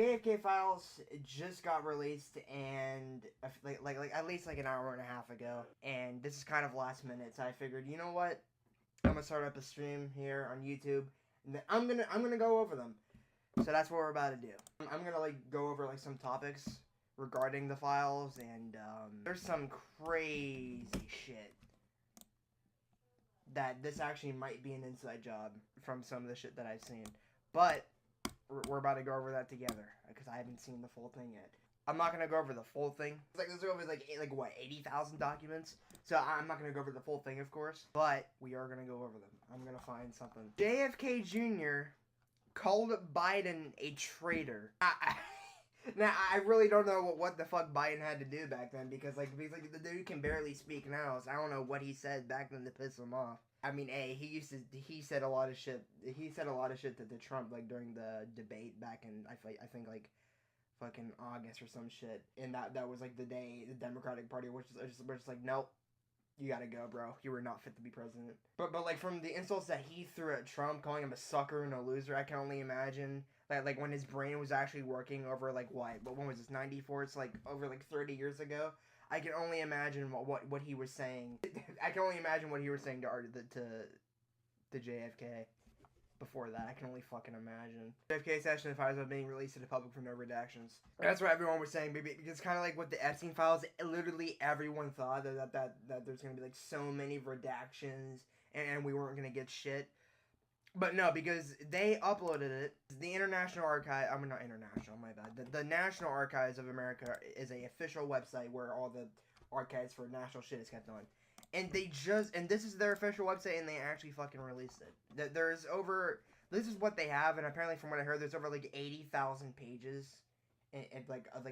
JFK files just got released, and like at least like an hour and a half ago, and this is kind of last minute, so I figured, you know what, I'm gonna start up a stream here on YouTube, and then I'm gonna go over them. So that's what we're about to do. I'm gonna like go over like some topics regarding the files, and there's some crazy shit that this actually might be an inside job from some of the shit that I've seen, but we're about to go over that together because I haven't seen the full thing yet. I'm not gonna go over the full thing. It's like there's over like what, 80,000 documents. So I'm not gonna go over the full thing, of course, but we are gonna go over them. I'm gonna find something. JFK Jr. called Biden a traitor. Now I really don't know what the fuck Biden had to do back then, because like the dude can barely speak now, so I don't know what he said back then to piss him off. I mean, he said a lot of shit. He said a lot of shit to Trump, like during the debate back in I think like fucking August or some shit. And that was like the day the Democratic Party was just like, nope, you gotta go, bro. You were not fit to be president. But like from the insults that he threw at Trump, calling him a sucker and a loser, I can only imagine like when his brain was actually working over like when was this, 94? It's like over like 30 years ago. I can only imagine what he was saying. I can only imagine what he was saying to JFK. Before that, I can only fucking imagine. JFK session files are being released to the public for no redactions. That's what everyone was saying, baby. It's kind of like with the Epstein files. Literally everyone thought that there's gonna be like so many redactions and we weren't gonna get shit. But no, because they uploaded it. The International Archive, I mean not international, my bad. The National Archives of America is a official website where all the archives for national shit is kept on. And this is their official website, and they actually fucking released it. This is what they have, and apparently from what I heard, there's over like 80,000 pages,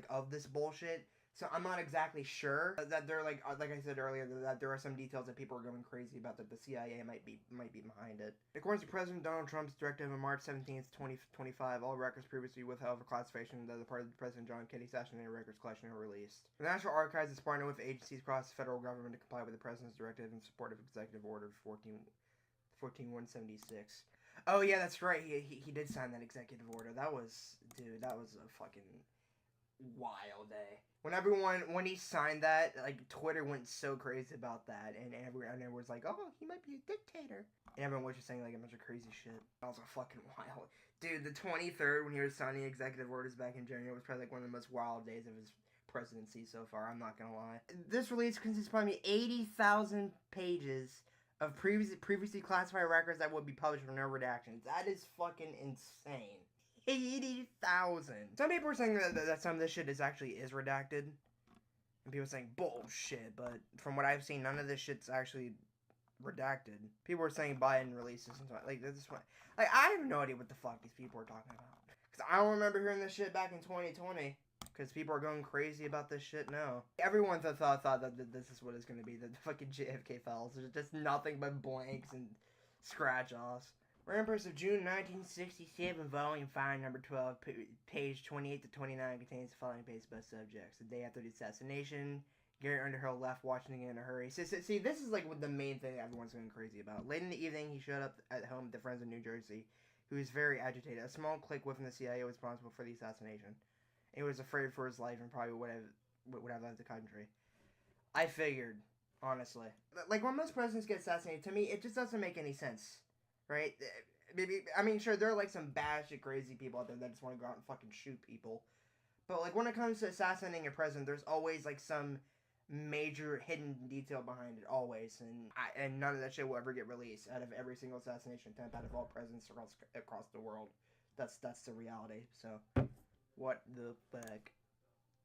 of this bullshit. So I'm not exactly sure that they're like I said earlier, that there are some details that people are going crazy about, that the CIA might be behind it. According to President Donald Trump's directive on March 17th, 2025, all records previously withheld for classification that the part of President John Kennedy assassinated records collection are released. The National Archives is partnered with agencies across the federal government to comply with the President's directive in support of Executive Order 14176. Oh yeah, that's right. He did sign that executive order. That was a fucking wild day. When he signed that, like Twitter went so crazy about that, and everyone was like, "Oh, he might be a dictator," and everyone was just saying like a bunch of crazy shit. That was a fucking wild, dude. The 23rd, when he was signing executive orders back in January, was probably like one of the most wild days of his presidency so far. I'm not gonna lie. This release consists of probably 80,000 pages of previously classified records that would be published with no redactions. That is fucking insane. 80,000. Some people are saying that some of this shit is redacted, and people are saying bullshit. But from what I've seen, none of this shit's actually redacted. People are saying Biden releases and stuff like this. Like I have no idea what the fuck these people are talking about, because I don't remember hearing this shit back in 2020. Because people are going crazy about this shit now. Everyone thought that this is what it's going to be. The fucking JFK files. There's just nothing but blanks and scratch-offs. Remembrance of June 1967, Volume 5, Number 12, page 28 to 29 contains the following best subjects. The day after the assassination, Garry Underhill left Washington in a hurry. See, this is like the main thing everyone's going crazy about. Late in the evening, he showed up at home with friends in New Jersey, who was very agitated. A small clique within the CIA was responsible for the assassination. He was afraid for his life and probably would have left the country. I figured, honestly. Like, when most presidents get assassinated, to me, it just doesn't make any sense. Right? Maybe, I mean, sure, there are, like, some batshit crazy people out there that just want to go out and fucking shoot people. But, like, when it comes to assassinating a president, there's always, like, some major hidden detail behind it, always. And none of that shit will ever get released out of every single assassination attempt out of all presidents across the world. That's the reality, so... What the fuck?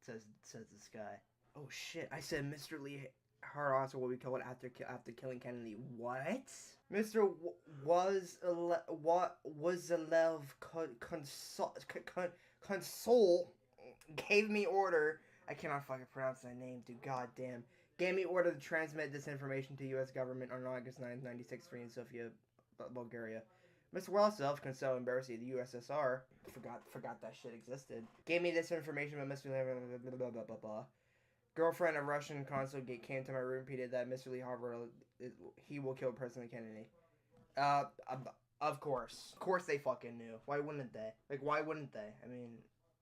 Says this guy. Oh shit! I said Mr. Lee Harris will be killed after killing Kennedy. What? Mr. Wazalev Console gave me order. I cannot fucking pronounce that name, dude. Goddamn. Gave me order to transmit this information to U.S. government on August 9th, 1963 in Sofia, Bulgaria. Mr. Wazalev Console, embarrassing the USSR. Forgot that shit existed. Gave me this information about Mr. Lee, blah, blah, blah, blah. Girlfriend of Russian consul came to my room, repeated that Mr. Lee Harvard, he will kill President Kennedy. Of course. Of course they fucking knew. Why wouldn't they? Like, why wouldn't they? I mean,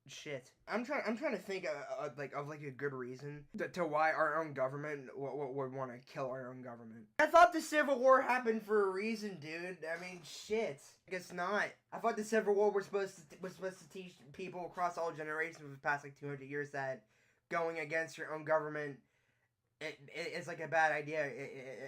shit. I'm trying to think of like a good reason to why our own government would want to kill our own government. I thought the Civil War happened for a reason, dude. I mean, shit. I guess not. I thought the Civil War was supposed to teach people across all generations of the past like 200 years that going against your own government it's like a bad idea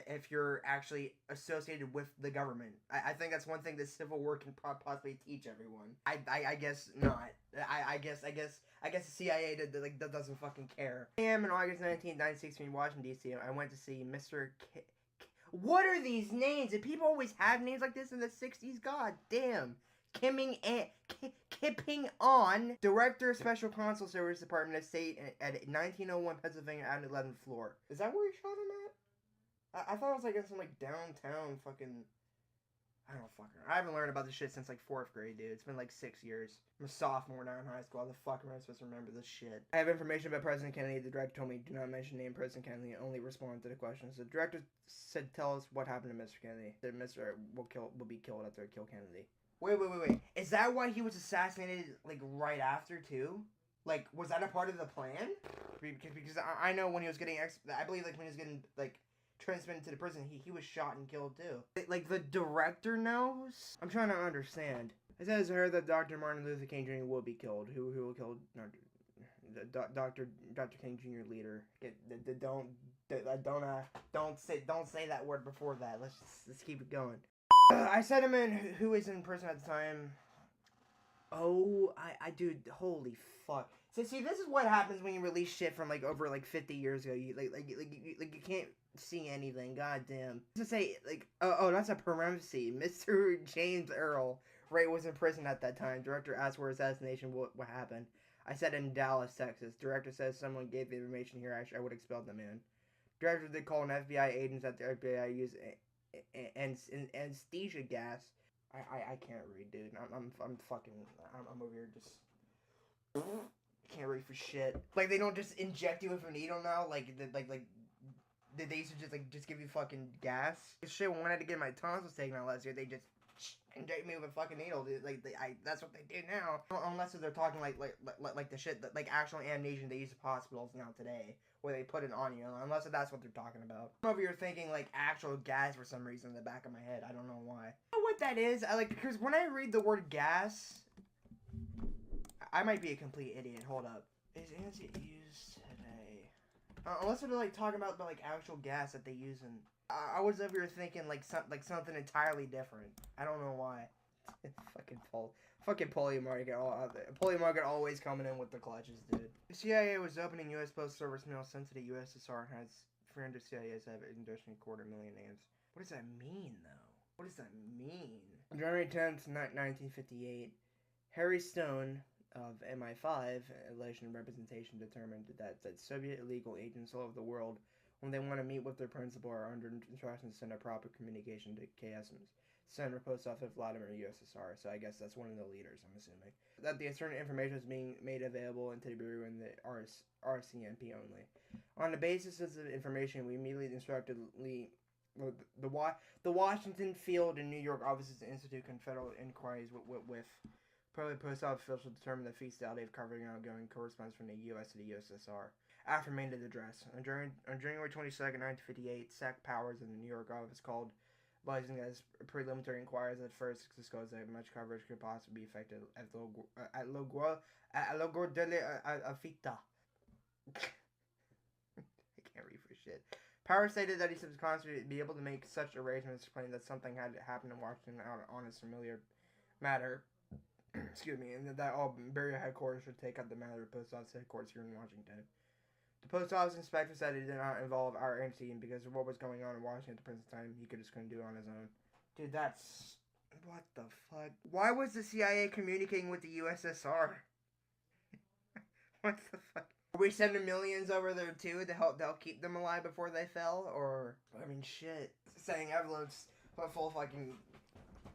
if you're actually associated with the government. I think that's one thing the Civil War can possibly teach everyone. I guess not. I guess the CIA doesn't fucking care. I am on August 19th, 1916 in Washington, D.C. I went to see Mr. What are these names? Did people always have names like this in the 60s? God damn. Kipping on, Director of Special Consul Service, Department of State at 1901 Pennsylvania Avenue, 11th floor. Is that where he shot him at? I thought it was like in some like downtown fucking. I don't fucking. I haven't learned about this shit since like 4th grade, dude. It's been like 6 years. I'm a sophomore now in high school. How the fuck am I supposed to remember this shit? I have information about President Kennedy. The director told me do not mention name President Kennedy. Only respond to the questions. The director said, "Tell us what happened to Mr. Kennedy." That Mr. will be killed after I kill Kennedy. Wait. Is that why he was assassinated, like, right after, too? Like, was that a part of the plan? Because I know when he was getting, I believe, like, when he was getting, like, transmitted to the prison, he was shot and killed, too. Like, the director knows? I'm trying to understand. It says here that Dr. Martin Luther King Jr. will be killed. Who will kill Dr. King Jr. leader? Don't say that word before that. Let's keep it going. I said him in who is in prison at the time. Oh, I dude, holy fuck. So see, this is what happens when you release shit from like over like 50 years ago. You you can't see anything. God damn. To say like that's a parenthesis. Mr. James Earl Ray was in prison at that time. Director asked where assassination what happened. I said in Dallas, Texas. Director says someone gave the information here. I would expel the man. Director did call an FBI agents that the FBI used anesthesia gas. I can't read, dude. I'm over here just can't read for shit. Like they don't just inject you with a needle now. Like they used to just give you fucking gas. Shit, when I had to get my tonsils taken out last year, they just inject me with a fucking needle, dude. That's what they do now. Unless they're talking like the shit that like actual amnesia they use in hospitals now today, where they put it on you. Unless that's what they're talking about. I'm over here thinking like actual gas for some reason in the back of my head. I don't know why. I know what that is. Because when I read the word gas, I might be a complete idiot. Hold up. Is it used today? Unless they're like talking about the like actual gas that they use in. I was over here thinking like something entirely different. I don't know why. Fucking Polymarket always coming in with the clutches, dude. The CIA was opening U.S. Postal Service mail sent to the USSR and has 300 CIAs have endorsed 250,000 names. What does that mean, though? What does that mean? On January 10th, 1958, Harry Stone of MI5, Election Representation, determined that Soviet illegal agents all over the world, when they want to meet with their principal, are under instructions to send a proper communication to KSMs. Senator Post Office Vladimir USSR, so I guess that's one of the leaders, I'm assuming. That the certain information is being made available into the Bureau and the RCMP only. On the basis of the information, we immediately instructed the Washington Field and New York offices to institute confederal inquiries with probably post office officials to determine the feasibility of covering outgoing correspondence from the U.S. to the USSR. After main address. On January 22nd, 1958, SAC Powers in the New York office called advising as preliminary inquiries at first disclosed that much coverage could possibly be effected at Logor delle Afita. I can't read for shit. Power stated that he was constantly be able to make such arrangements, explaining that something had happened in Washington on a familiar matter. Excuse me, and that all Bureau headquarters should take up the matter of post office headquarters here in Washington. The post office inspector said it did not involve our agency, and because of what was going on in Washington at the present time, he just couldn't do it on his own. Dude, that's... What the fuck? Why was the CIA communicating with the USSR? What the fuck? Are we sending millions over there, too, to help keep them alive before they fell? Or, I mean, shit. Sending envelopes full of fucking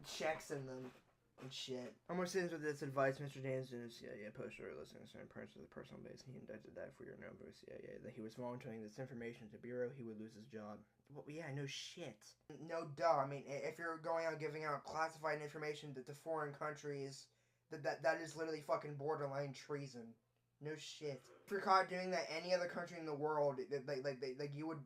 checks in them. And shit. Almost ends with this advice, Mr. James and the CIA poster listening to certain parts of the personal base. He indicted that for your number of CIA that he was volunteering this information to Bureau, he would lose his job. Well, yeah, no shit. No duh. I mean, if you're going out giving out classified information to foreign countries That is literally fucking borderline treason. No shit. If you're caught doing that any other country in the world, like you would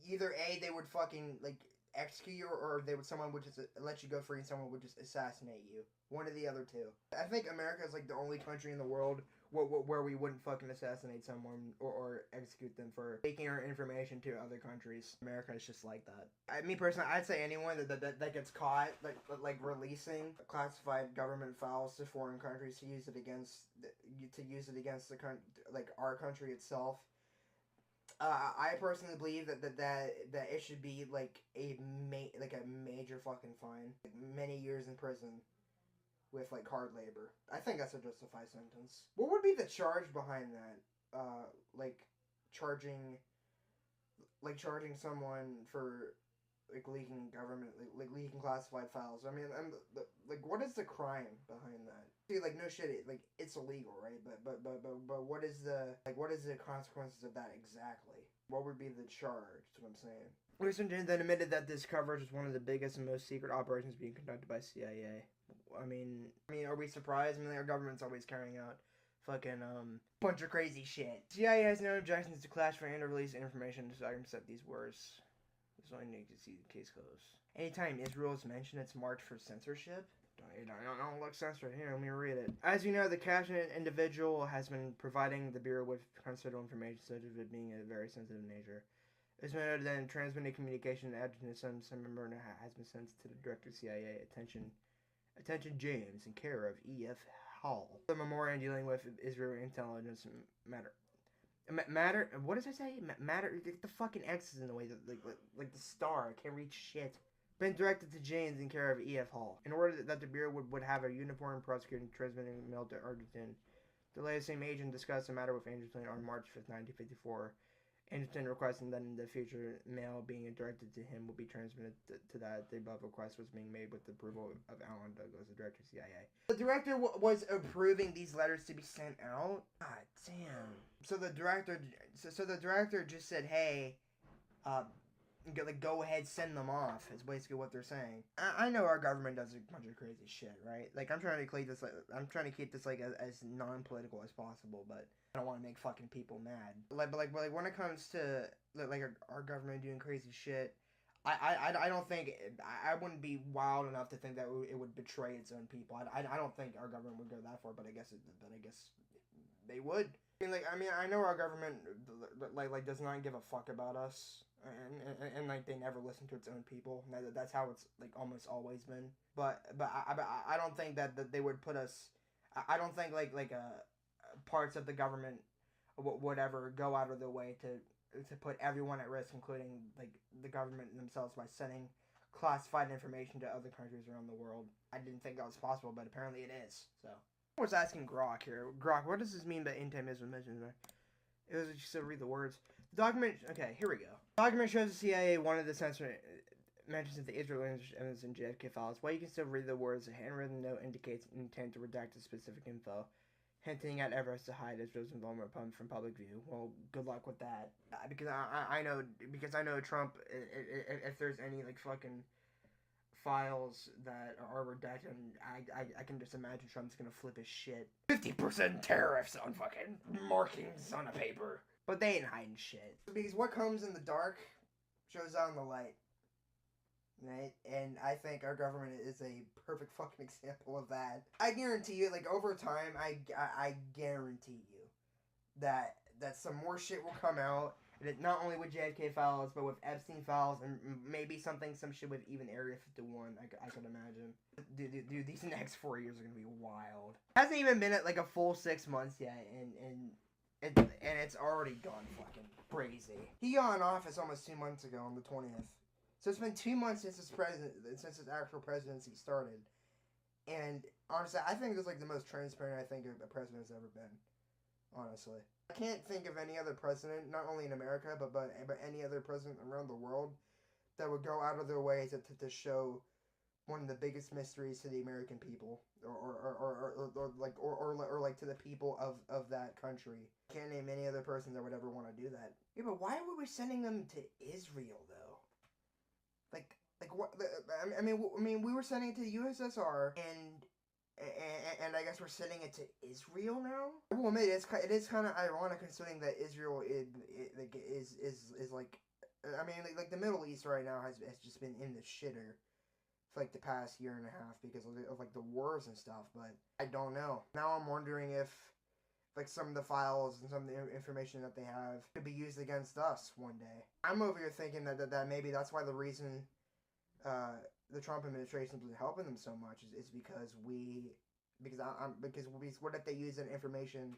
either A, they would fucking like execute you, or someone would just let you go free and someone would just assassinate you. One of the other two. I think America is like the only country in the world where we wouldn't fucking assassinate someone or execute them for taking our information to other countries. America is just like that. Me personally, I'd say anyone that gets caught like releasing classified government files to foreign countries to use it against our country itself. I personally believe that it should be like a major fucking fine, like many years in prison with like hard labor. I think that's a justified sentence. What would be the charge behind that? Charging someone for like leaking leaking classified files. I mean, what is the crime behind that? See, like no shit, it's illegal, right? But what is the consequences of that exactly? What would be the charge? That's what I'm saying. Washington then admitted that this coverage was one of the biggest and most secret operations being conducted by CIA. I mean, are we surprised? I mean, our government's always carrying out fucking bunch of crazy shit. CIA has no objections to classify and release information to circumvent these words. There's only need to see the case closed. Anytime Israel is mentioned, it's marked for censorship. Don't look censored. Here, let me read it. As you know, the captioned individual has been providing the Bureau with considerable information, such as it being a very sensitive nature. It's noted that in transmitting communication to some member has been sent to the Director of CIA. Attention James, in care of E.F. Hall. The memorial dealing with Israel intelligence matter. What does I say? Matter. The fucking X is in the way. Like the star. I can't read shit. Been directed to James in care of E.F. Hall. In order that the Bureau would have a uniform prosecutor transmitting mail to Argentina. The latest same agent discussed the matter with Anderson on March 5th, 1954. Anderson requesting that in the future mail being directed to him will be transmitted to that. The above request was being made with the approval of Alan Douglas, the director of CIA. The director was approving these letters to be sent out? God damn. So the director just said, hey, go ahead, send them off, is basically what they're saying. I know our government does a bunch of crazy shit, right? Like, I'm trying to keep this as non-political as possible, but I don't want to make fucking people mad. But when it comes to our government doing crazy shit, I don't think I wouldn't be wild enough to think that it would betray its own people. I don't think our government would go that far, but I guess they would. I know our government does not give a fuck about us, and they never listen to its own people. That's how it's almost always been. But I don't think that they would put us. I don't think parts of the government would ever go out of their way to put everyone at risk, including the government themselves, by sending classified information to other countries around the world. I didn't think that was possible, but apparently it is. So I was asking Grok here. Grok, what does this mean by anti-Muslim mentions? It was just to read the words. The document. Okay, here we go. The document shows the CIA wanted to censor mentions of the Israeli evidence in JFK files. While you can still read the words, a handwritten note indicates intent to redact the specific info, hinting at efforts to hide Israel's involvement from public view. Well, good luck with that. Because I know Trump. If there's any fucking files that are redacted, I can just imagine Trump's gonna flip his shit. 50% tariffs on fucking markings on a paper. But they ain't hiding shit. Because what comes in the dark shows out in the light. Right? And I think our government is a perfect fucking example of that. I guarantee you, over time, I guarantee you that some more shit will come out. And not only with JFK files, but with Epstein files, and maybe some shit with even Area 51, I could imagine. Dude, these next 4 years are gonna be wild. It hasn't even been at a full 6 months yet, and it's already gone fucking crazy. He got in office almost 2 months ago on the 20th. So it's been 2 months since his actual presidency started. And honestly, I think it's the most transparent I think a president's ever been. Honestly. I can't think of any other president, not only in America, but any other president around the world that would go out of their way to show one of the biggest mysteries to the American people, or to the people of that country. Can't name any other person that would ever want to do that. Yeah, but why were we sending them to Israel though? What? I mean, we were sending it to the USSR, and and I guess we're sending it to Israel now. I will admit it is kind of ironic considering that Israel is like, I mean like the Middle East right now has just been in the shitter for like the past year and a half because of like the wars and stuff. But I don't know. Now I'm wondering if like some of the files and some of the information that they have could be used against us one day. I'm over here thinking that maybe that's why the reason the Trump administration isn't helping them so much is because what if they use that information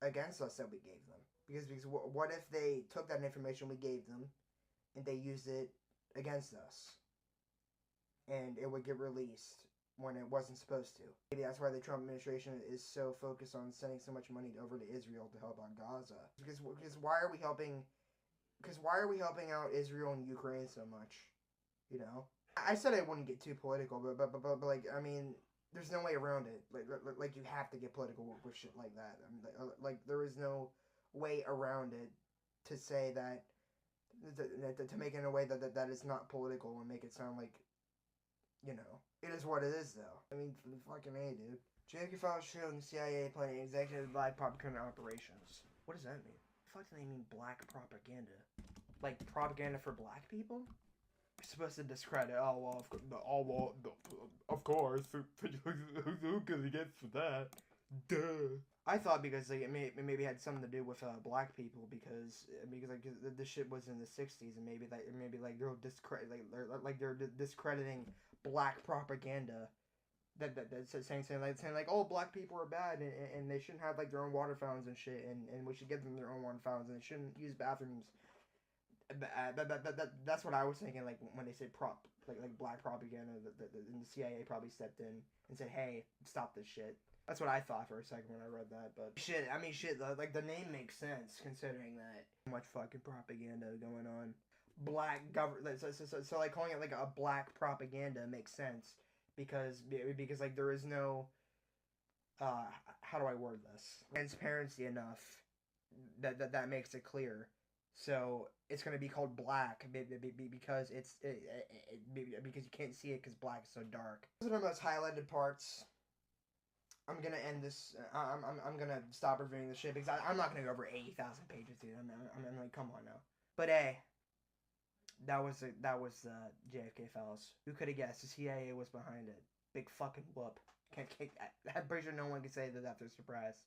against us that we gave them? Because what if they took that information we gave them and they used it against us and it would get released when it wasn't supposed to? Maybe that's why the Trump administration is so focused on sending so much money over to Israel to help out Gaza. Because why are we helping? Because why are we helping out Israel and Ukraine so much? You know, I said I wouldn't get too political, but like I mean, there's no way around it. Like you have to get political with shit like that. I mean, like there is no way around it to say that to make it in a way that is not political and make it sound like, you know, it is what it is though. I mean, fucking A, dude. JFK files showing the CIA planning executive black propaganda operations. What does that mean? The fuck do they mean black propaganda? Like propaganda for black people? Supposed to discredit. Of course. Who could get for that? Duh. I thought because like, it maybe had something to do with black people because like this shit was in the '60s and maybe they're they're discrediting black propaganda that's saying like oh black people are bad and they shouldn't have like their own water fountains and shit and we should give them their own water fountains and they shouldn't use bathrooms. That's what I was thinking. Like when they said like black propaganda, and the CIA probably stepped in and said, "Hey, stop this shit." That's what I thought for a second when I read that. But shit, I mean, shit. Like the name makes sense considering that so much fucking propaganda going on. Black government. So like calling it like a black propaganda makes sense because like there is no how do I word this? Transparency enough that makes it clear. So it's gonna be called black because because you can't see it because black is so dark. Those are the most highlighted parts. I'm gonna end this. I'm gonna stop reviewing the shit because I'm not gonna go over 80,000 pages, dude. I'm like, come on now. But hey, that was JFK files. Who could have guessed the CIA was behind it? Big fucking whoop. I'm pretty sure no one can say that after surprise.